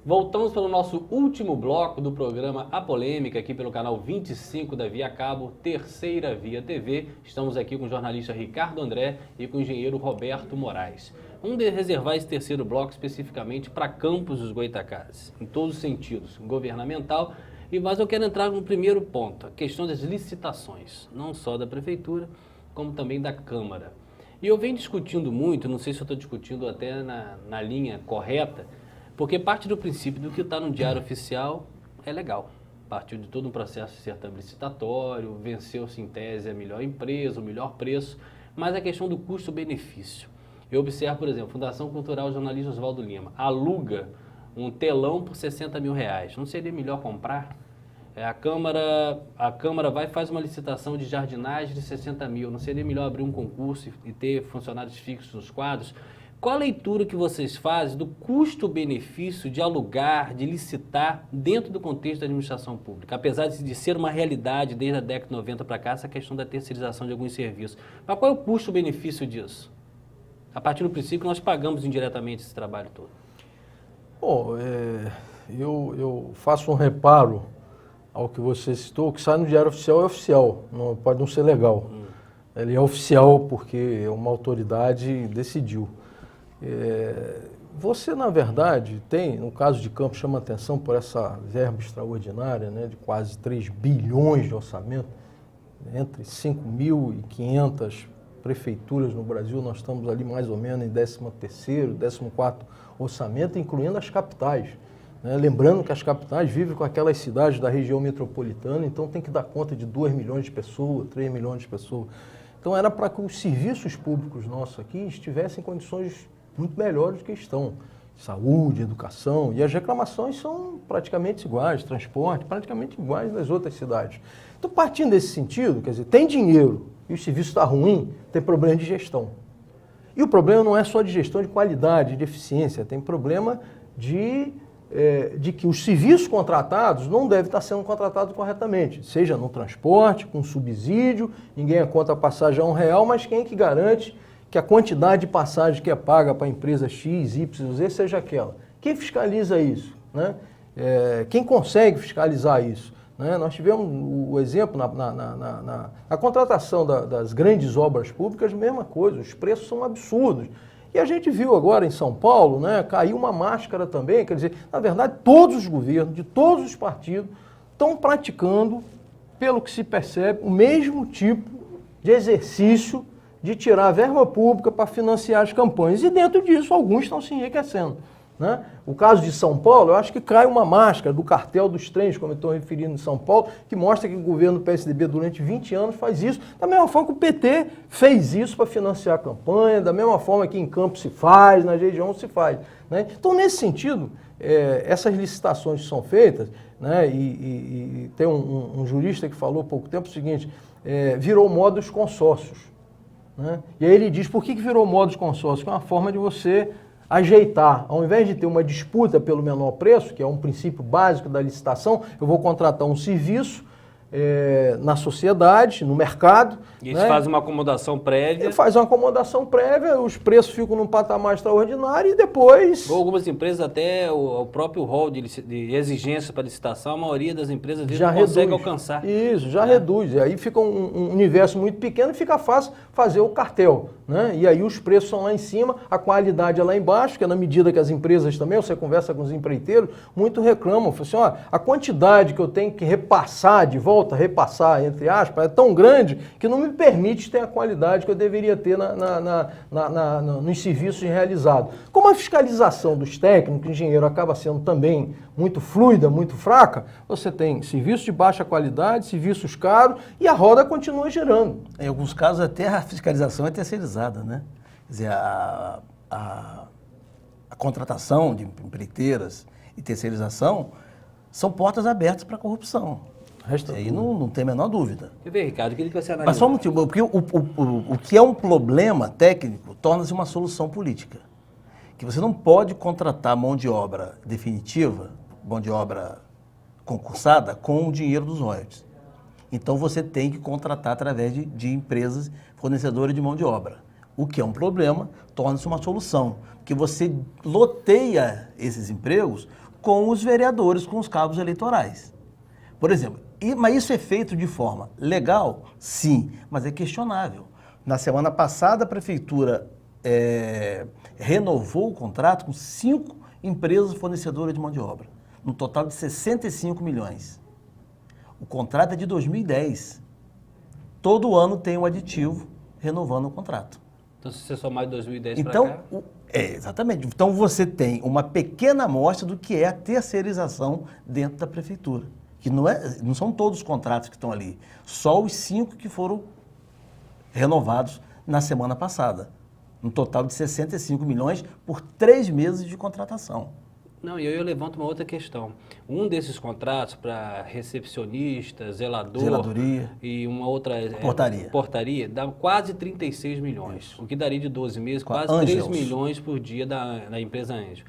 Voltamos para o nosso último bloco do programa A Polêmica, aqui pelo canal 25 da Via Cabo, Terceira Via TV. Estamos aqui com o jornalista Ricardo André e com o engenheiro Roberto Moraes. Vamos reservar esse terceiro bloco especificamente para Campos dos Goytacazes, em todos os sentidos, governamental. Mas eu quero entrar no primeiro ponto, a questão das licitações, não só da Prefeitura, como também da Câmara. E eu venho discutindo muito, não sei se eu estou discutindo até na linha correta, porque parte do princípio do que está no Diário Oficial é legal. Partiu de todo um processo de certame licitatório, venceu-se em tese a melhor empresa, o melhor preço, mas a questão do custo-benefício. Eu observo, por exemplo, Fundação Cultural Jornalista Oswaldo Lima aluga um telão por R$60 mil. Não seria melhor comprar? A Câmara vai e faz uma licitação de jardinagem de 60 mil. Não seria melhor abrir um concurso e ter funcionários fixos nos quadros? Qual a leitura que vocês fazem do custo-benefício de alugar, de licitar dentro do contexto da administração pública? Apesar de ser uma realidade desde a década de 90 para cá, essa questão da terceirização de alguns serviços. Mas qual é o custo-benefício disso? A partir do princípio que nós pagamos indiretamente esse trabalho todo. Bom, eu faço um reparo ao que você citou. O que sai no Diário Oficial é oficial, não, pode não ser legal. Ele é oficial porque uma autoridade decidiu. Você, na verdade, tem, no caso de Campos, chama atenção por essa verba extraordinária, né, de quase 3 bilhões de orçamento, entre 5.500 prefeituras no Brasil, nós estamos ali mais ou menos em 13º, 14º orçamento, incluindo as capitais. Né? Lembrando que as capitais vivem com aquelas cidades da região metropolitana, então tem que dar conta de 2 milhões de pessoas, 3 milhões de pessoas. Então era para que os serviços públicos nossos aqui estivessem em condições muito melhores do que estão. Saúde, educação, e as reclamações são praticamente iguais, transporte, praticamente iguais das outras cidades. Então, partindo desse sentido, quer dizer, tem dinheiro e o serviço está ruim, tem problema de gestão. E o problema não é só de gestão de qualidade, de eficiência, tem problema de que os serviços contratados não devem estar sendo contratados corretamente, seja no transporte, com subsídio, ninguém conta a passagem a R$1, mas quem é que garante que a quantidade de passagem que é paga para a empresa X, Y, Z seja aquela? Quem fiscaliza isso? Né? Quem consegue fiscalizar isso? Né? Nós tivemos o exemplo na contratação das grandes obras públicas, mesma coisa, os preços são absurdos. E a gente viu agora em São Paulo, né, caiu uma máscara também, quer dizer, na verdade todos os governos, de todos os partidos, estão praticando, pelo que se percebe, o mesmo tipo de exercício de tirar a verba pública para financiar as campanhas. E dentro disso, alguns estão se enriquecendo. Né? O caso de São Paulo, eu acho que cai uma máscara do cartel dos trens, como eu estou referindo em São Paulo, que mostra que o governo do PSDB durante 20 anos faz isso, da mesma forma que o PT fez isso para financiar a campanha, da mesma forma que em Campos se faz, na região se faz. Né? Então, nesse sentido, essas licitações que são feitas, né, e tem um jurista que falou há pouco tempo o seguinte, virou moda os consórcios. Né? E aí ele diz, por que virou moda os consórcios? Que é uma forma de você ajeitar, ao invés de ter uma disputa pelo menor preço, que é um princípio básico da licitação, eu vou contratar um serviço na sociedade, no mercado. E eles fazem uma acomodação prévia. Faz uma acomodação prévia, os preços ficam num patamar extraordinário e depois... Ou algumas empresas até o próprio rol de exigências para licitação, a maioria das empresas já não consegue alcançar. Isso, já reduz. E aí fica um universo muito pequeno e fica fácil fazer o cartel. Né? E aí os preços são lá em cima, a qualidade é lá embaixo, que é na medida que as empresas também, você conversa com os empreiteiros, muito reclamam. Falam assim, ó, a quantidade que eu tenho que repassar de volta, repassar entre aspas, é tão grande que não me permite ter a qualidade que eu deveria ter nos serviços realizados. Como a fiscalização dos técnicos, engenheiro, acaba sendo também muito fluida, muito fraca, você tem serviços de baixa qualidade, serviços caros e a roda continua girando. Em alguns casos até a fiscalização é terceirizada, né? Quer dizer, a contratação de empreiteiras e terceirização são portas abertas para a corrupção. Aí não tem a menor dúvida. Quer ver, Ricardo, eu queria que você analise. Mas só um motivo, porque o que é um problema técnico torna-se uma solução política. Que você não pode contratar mão de obra definitiva, mão de obra concursada, com o dinheiro dos royalties. Então você tem que contratar através de empresas fornecedoras de mão de obra. O que é um problema, torna-se uma solução. Porque você loteia esses empregos com os vereadores, com os cabos eleitorais. Por exemplo, mas isso é feito de forma legal? Sim, mas é questionável. Na semana passada, a Prefeitura renovou o contrato com 5 empresas fornecedoras de mão de obra, no total de 65 milhões. O contrato é de 2010. Todo ano tem um aditivo renovando o contrato. Então, se você somar de 2010 para Então, cá... exatamente. Então, você tem uma pequena amostra do que é a terceirização dentro da Prefeitura. Que não são todos os contratos que estão ali. Só os 5 que foram renovados na semana passada. Um total de 65 milhões por 3 meses de contratação. Não, e aí eu levanto uma outra questão. Um desses contratos para recepcionista, Zeladoria e uma outra... Portaria, dá quase 36 milhões. Isso. O que daria de 12 meses, Com a quase 3 Angels. milhões por dia da empresa Angel.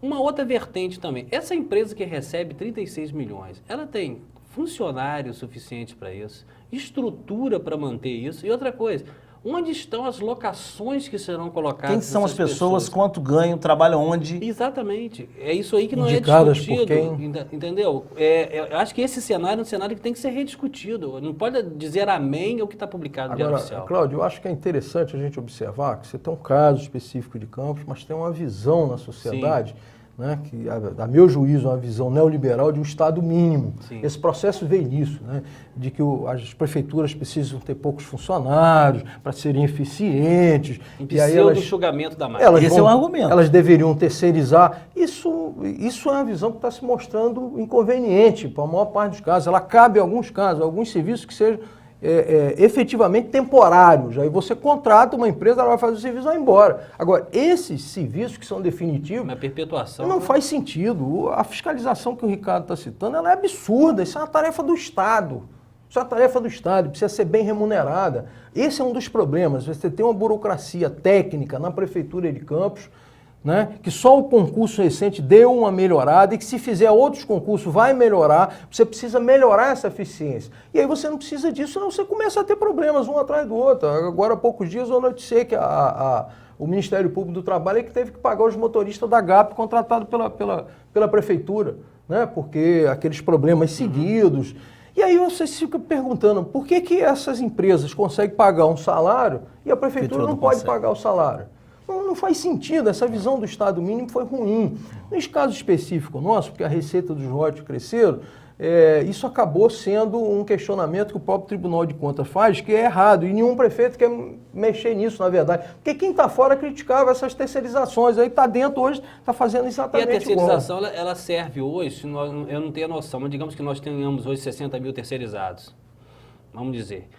Uma outra vertente também. Essa empresa que recebe 36 milhões, ela tem funcionários suficientes para isso, estrutura para manter isso. E outra coisa, onde estão as locações que serão colocadas? Quem são as pessoas, quanto ganham, trabalham onde? Exatamente. É isso aí que não Indicadas é discutido. por quem? Entendeu? Eu acho que esse cenário é um cenário que tem que ser rediscutido. Não pode dizer amém ao que está publicado no Diário Oficial. Agora, Cláudio, eu acho que é interessante a gente observar que você tem um caso específico de Campos, mas tem uma visão na sociedade, né, que, a meu juízo, é uma visão neoliberal de um Estado mínimo. Sim. Esse processo veio nisso, né, de que as prefeituras precisam ter poucos funcionários para serem eficientes. E aí do enxugamento da máquina. Esse é um argumento. Elas deveriam terceirizar. Isso é uma visão que está se mostrando inconveniente para a maior parte dos casos. Ela cabe em alguns casos, alguns serviços que sejam efetivamente temporários. Aí você contrata uma empresa, ela vai fazer o serviço e vai embora. Agora, esses serviços que são definitivos... Uma perpetuação... Não faz sentido. A fiscalização que o Ricardo está citando, ela é absurda. Isso é uma tarefa do Estado. Isso é uma tarefa do Estado, precisa ser bem remunerada. Esse é um dos problemas. Você tem uma burocracia técnica na Prefeitura de Campos, né, que só o concurso recente deu uma melhorada e que se fizer outros concursos vai melhorar, você precisa melhorar essa eficiência. E aí você não precisa disso, senão você começa a ter problemas um atrás do outro. Agora há poucos dias eu noticiei que o Ministério Público do Trabalho é que teve que pagar os motoristas da GAP contratados pela Prefeitura, né, porque aqueles problemas seguidos. E aí você se fica perguntando, por que essas empresas conseguem pagar um salário e a Prefeitura não pode pagar o salário? Não faz sentido, essa visão do Estado mínimo foi ruim. Nesse caso específico nosso, porque a receita dos royalties cresceram, isso acabou sendo um questionamento que o próprio Tribunal de Contas faz, que é errado, e nenhum prefeito quer mexer nisso, na verdade. Porque quem está fora criticava essas terceirizações, aí está dentro hoje, está fazendo exatamente igual. E a terceirização, ela serve hoje, eu não tenho a noção, mas digamos que nós tenhamos hoje 60 mil terceirizados, vamos dizer.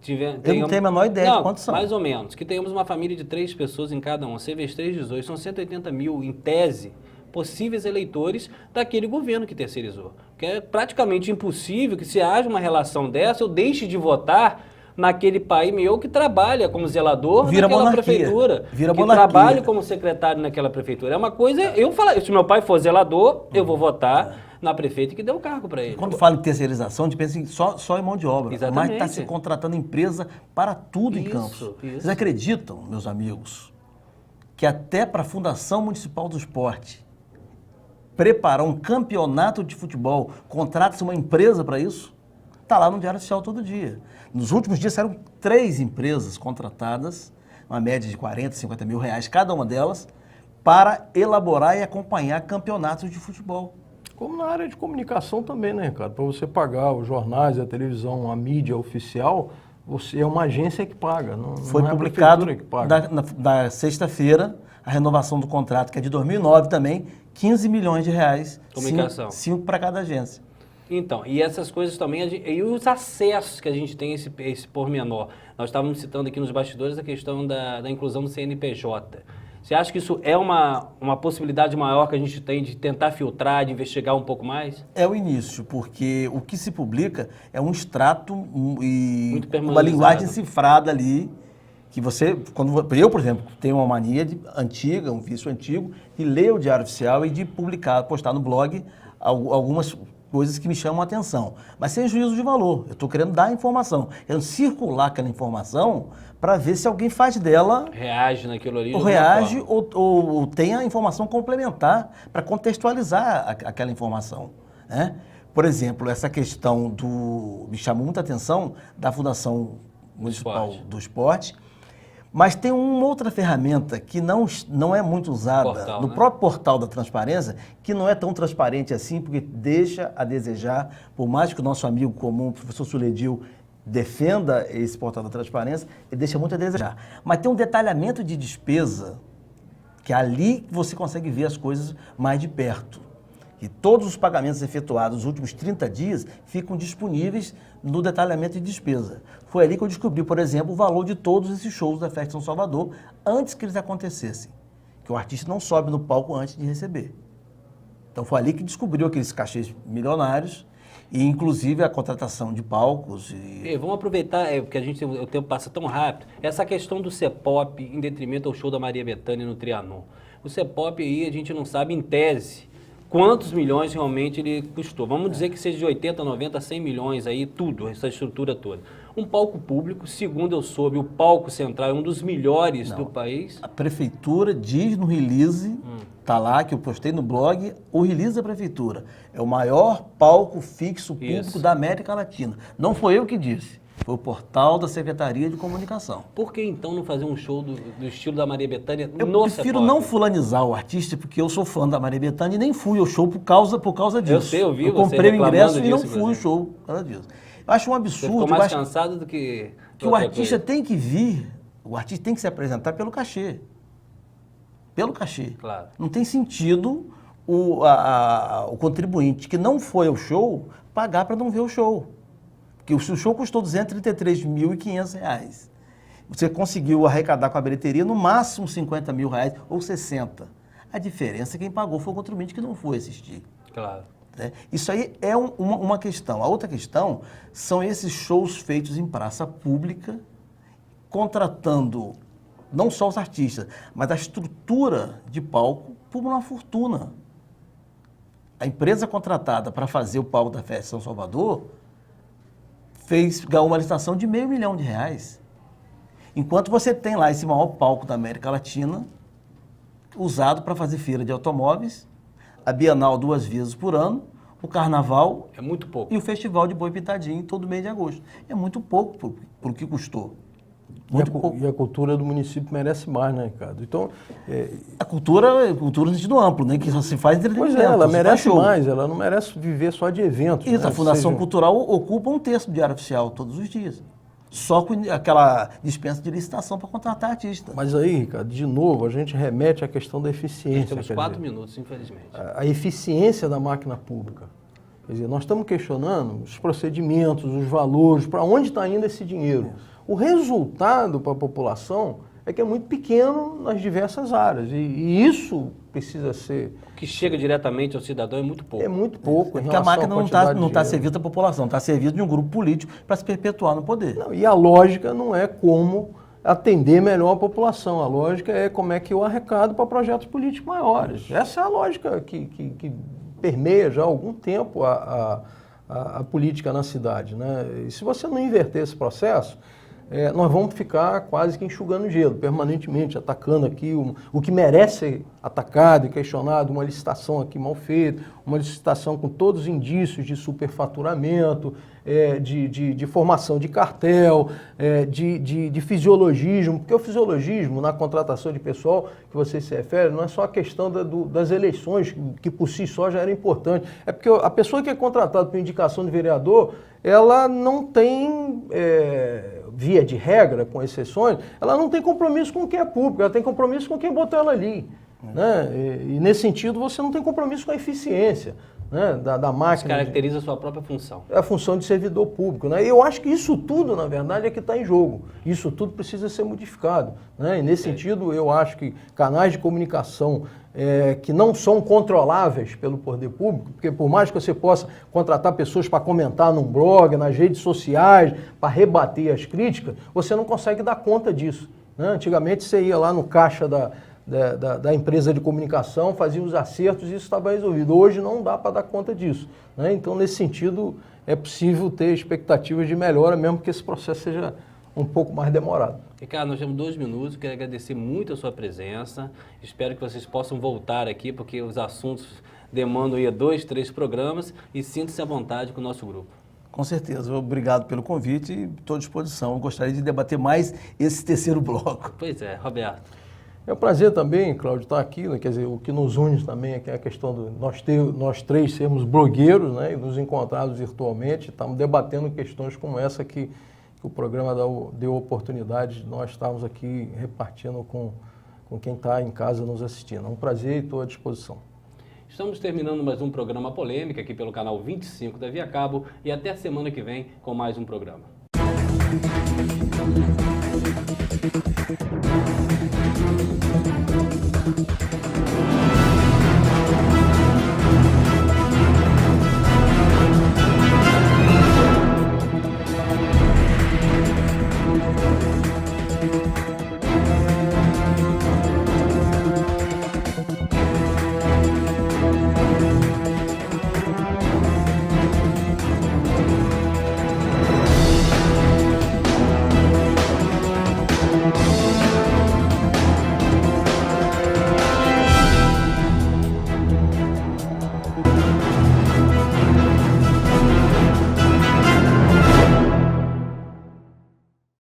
Eu não tenho a menor ideia de quantos são. Mais ou menos. Que tenhamos uma família de 3 pessoas em cada um. Você vê 3, 18, são 180 mil, em tese, possíveis eleitores daquele governo que terceirizou. Porque é praticamente impossível que se haja uma relação dessa, eu deixe de votar naquele pai meu que trabalha como zelador naquela prefeitura. Vira que monarquia. Trabalha como secretário naquela prefeitura. É uma coisa, eu falar, se meu pai for zelador, eu vou votar na prefeita que deu o cargo para ele. Quando fala em terceirização, a gente pensa só em mão de obra. Exatamente. Mas está se contratando empresa para tudo em Campos. Isso. Vocês acreditam, meus amigos, que até para a Fundação Municipal do Esporte preparar um campeonato de futebol, contrata-se uma empresa para isso? Está lá no Diário Oficial todo dia. Nos últimos dias saíram 3 empresas contratadas, uma média de 40, 50 mil reais cada uma delas, para elaborar e acompanhar campeonatos de futebol. Como na área de comunicação também, né, Ricardo? Para você pagar os jornais, a televisão, a mídia oficial, você é uma agência que paga. Foi não é publicado a prefeitura que paga. na sexta-feira a renovação do contrato, que é de 2009 também, 15 milhões de reais. Comunicação. 5 para cada agência. Então, e essas coisas também, e os acessos que a gente tem esse pormenor. Nós estávamos citando aqui nos bastidores a questão da inclusão do CNPJ. Você acha que isso é uma possibilidade maior que a gente tem de tentar filtrar, de investigar um pouco mais? É o início, porque o que se publica é um extrato e Muito uma linguagem cifrada ali, que você, eu, por exemplo, tenho uma mania um vício antigo, de ler o Diário Oficial e de publicar, postar no blog algumas coisas que me chamam a atenção, mas sem juízo de valor. Eu estou querendo dar informação, querendo circular aquela informação para ver se alguém faz dela... Reage naquilo ali. Ou reage ou tem a informação complementar para contextualizar aquela informação, né? Por exemplo, essa questão me chamou muita atenção da Fundação Municipal do Esporte, mas tem uma outra ferramenta que não é muito usada no próprio portal da transparência, que não é tão transparente assim, porque deixa a desejar, por mais que o nosso amigo comum, o professor Suledil, defenda esse portal da transparência, ele deixa muito a desejar. Mas tem um detalhamento de despesa, que é ali que você consegue ver as coisas mais de perto. E todos os pagamentos efetuados nos últimos 30 dias ficam disponíveis no detalhamento de despesa. Foi ali que eu descobri, por exemplo, o valor de todos esses shows da Festa São Salvador antes que eles acontecessem. Que o artista não sobe no palco antes de receber. Então foi ali que descobriu aqueles cachês milionários e inclusive a contratação de palcos. Vamos aproveitar, porque o tempo passa tão rápido, essa questão do CEPOP em detrimento ao show da Maria Bethânia no Trianon. O CEPOP aí a gente não sabe, em tese, quantos milhões realmente ele custou. Vamos dizer que seja de 80, 90, 100 milhões aí, tudo, essa estrutura toda. Um palco público, segundo eu soube, o palco central é um dos melhores do país. A prefeitura diz no release, tá lá que eu postei no blog, o release da prefeitura é o maior palco fixo público da América Latina. Não foi eu que disse. Foi o portal da Secretaria de Comunicação. Por que então não fazer um show do estilo da Maria Bethânia eu no prefiro CEPOP? não fulanizar o artista, porque eu sou fã da Maria Bethânia e nem fui ao show por causa disso. Eu sei, eu vi eu você comprei o ingresso e não disso, fui ao show por causa disso. Eu acho um absurdo. Você ficou mais cansado do que o artista tem que vir, o artista tem que se apresentar pelo cachê. Pelo cachê. Claro. Não tem sentido o contribuinte que não foi ao show pagar para não ver o show. Porque o show custou R$ 233.500. Você conseguiu arrecadar com a bilheteria no máximo R$ 50 mil ou 60. A diferença, quem pagou foi o contribuinte que não foi assistir. Claro. Isso aí é uma questão. A outra questão são esses shows feitos em praça pública, contratando não só os artistas, mas a estrutura de palco por uma fortuna. A empresa contratada para fazer o palco da Festa São Salvador ganhou uma licitação de R$500 mil. Enquanto você tem lá esse maior palco da América Latina, usado para fazer feira de automóveis, a Bienal 2 vezes por ano, o Carnaval é muito pouco. E o Festival de Boi Pitadinho todo mês de agosto. É muito pouco por que custou. Muito pouco. E a cultura do município merece mais, né, Ricardo? Então, a cultura no sentido amplo, né? Que só se faz entretenimento. Pois é, ela merece mais, ela não merece viver só de eventos. Isso, né? A Fundação Cultural ocupa 1/3 do Diário Oficial todos os dias. Só com aquela dispensa de licitação para contratar artista. Mas aí, Ricardo, de novo, a gente remete à questão da eficiência. Nós temos 4 minutos, infelizmente. A eficiência da máquina pública. Quer dizer, nós estamos questionando os procedimentos, os valores, para onde está indo esse dinheiro. O resultado para a população é que é muito pequeno nas diversas áreas. E isso precisa ser... O que chega diretamente ao cidadão é muito pouco. É muito pouco. Porque a máquina não está servida à população, está servida de um grupo político para se perpetuar no poder. Não, e a lógica não é como atender melhor a população. A lógica é como é que eu arrecado para projetos políticos maiores. Essa é a lógica que permeia já há algum tempo a política na cidade, né? E se você não inverter esse processo, nós vamos ficar quase que enxugando gelo, permanentemente, atacando aqui o que merece ser atacado e questionado, uma licitação aqui mal feita, uma licitação com todos os indícios de superfaturamento, de formação de cartel, de fisiologismo, porque o fisiologismo na contratação de pessoal que você se refere não é só a questão das eleições, que por si só já era importante, é porque a pessoa que é contratada por indicação de vereador, ela não tem, via de regra, com exceções, ela não tem compromisso com quem é público, ela tem compromisso com quem botou ela ali. Né? E nesse sentido você não tem compromisso com a eficiência, né, da máquina. Isso caracteriza a sua própria função. É a função de servidor público. Né? E eu acho que isso tudo, na verdade, é que está em jogo. Isso tudo precisa ser modificado. Né? E nesse sentido, eu acho que canais de comunicação que não são controláveis pelo poder público, porque por mais que você possa contratar pessoas para comentar num blog, nas redes sociais, para rebater as críticas, você não consegue dar conta disso. Né? Antigamente você ia lá no caixa da empresa de comunicação, fazia os acertos e isso estava resolvido. Hoje não dá para dar conta disso, né? Então, nesse sentido, é possível ter expectativas de melhora, mesmo que esse processo seja um pouco mais demorado. Ricardo, nós temos 2 minutos, quero agradecer muito a sua presença, espero que vocês possam voltar aqui, porque os assuntos demandam aí 2, 3 programas, e sinta-se à vontade com o nosso grupo. Com certeza, obrigado pelo convite e estou à disposição. Eu gostaria de debater mais esse terceiro bloco. Pois é, Roberto. É um prazer também, Cláudio, estar aqui, né? Quer dizer, o que nos une também é a questão de nós três sermos blogueiros, né? E nos encontrarmos virtualmente, estamos debatendo questões como essa que o programa deu oportunidade de nós estarmos aqui repartindo com quem está em casa nos assistindo. É um prazer e estou à disposição. Estamos terminando mais um programa Polêmica aqui pelo canal 25 da Via Cabo e até a semana que vem com mais um programa.